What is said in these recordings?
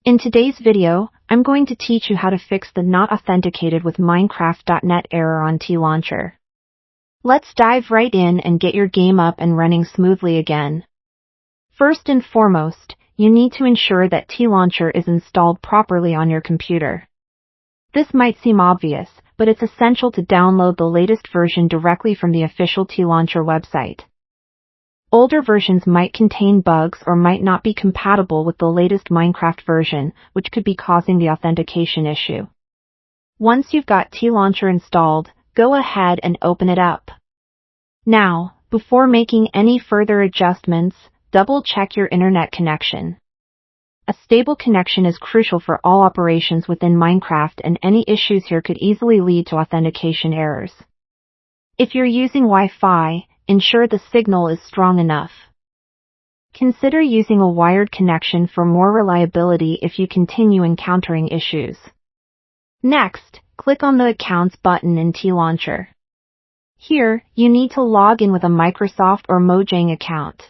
In today's video, I'm going to teach you how to fix the not authenticated with Minecraft.net error on Tlauncher. Let's dive right in and get your game up and running smoothly again. First and foremost, you need to ensure that Tlauncher is installed properly on your computer. This might seem obvious, but it's essential to download the latest version directly from the official Tlauncher website. Older versions might contain bugs or might not be compatible with the latest Minecraft version, which could be causing the authentication issue. Once you've got Tlauncher installed, go ahead and open it up. Now, before making any further adjustments, double-check your internet connection. A stable connection is crucial for all operations within Minecraft, and any issues here could easily lead to authentication errors. If you're using Wi-Fi, ensure the signal is strong enough. Consider using a wired connection for more reliability if you continue encountering issues. Next, click on the Accounts button in Tlauncher. Here, you need to log in with a Microsoft or Mojang account.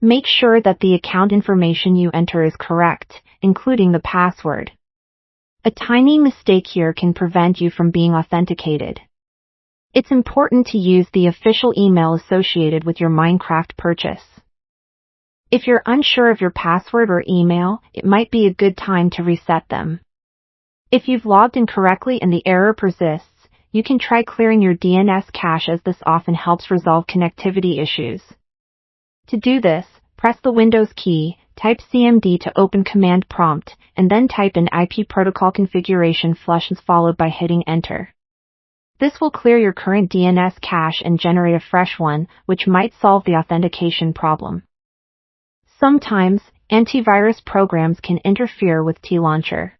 Make sure that the account information you enter is correct, including the password. A tiny mistake here can prevent you from being authenticated. It's important to use the official email associated with your Minecraft purchase. If you're unsure of your password or email, it might be a good time to reset them. If you've logged in correctly and the error persists, you can try clearing your DNS cache, as this often helps resolve connectivity issues. To do this, press the Windows key, type CMD to open command prompt, and then type in IP protocol configuration / followed by hitting enter. This will clear your current DNS cache and generate a fresh one, which might solve the authentication problem. Sometimes, antivirus programs can interfere with Tlauncher.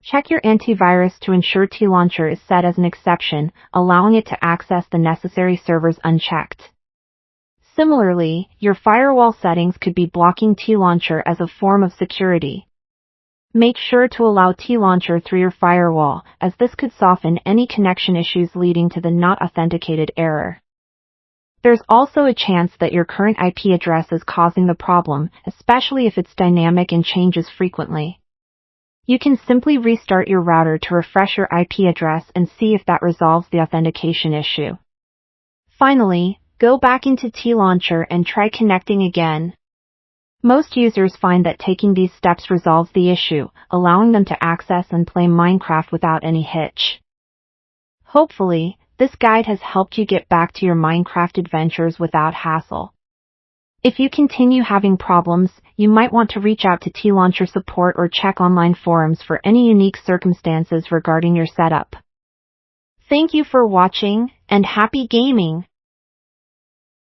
Check your antivirus to ensure Tlauncher is set as an exception, allowing it to access the necessary servers unchecked. Similarly, your firewall settings could be blocking Tlauncher as a form of security. Make sure to allow Tlauncher through your firewall, as this could soften any connection issues leading to the not authenticated error. There's also a chance that your current IP address is causing the problem, especially if it's dynamic and changes frequently. You can simply restart your router to refresh your IP address and see if that resolves the authentication issue. Finally, go back into Tlauncher and try connecting again. Most users find that taking these steps resolves the issue, allowing them to access and play Minecraft without any hitch. Hopefully, this guide has helped you get back to your Minecraft adventures without hassle. If you continue having problems, you might want to reach out to Tlauncher support or check online forums for any unique circumstances regarding your setup. Thank you for watching, and happy gaming!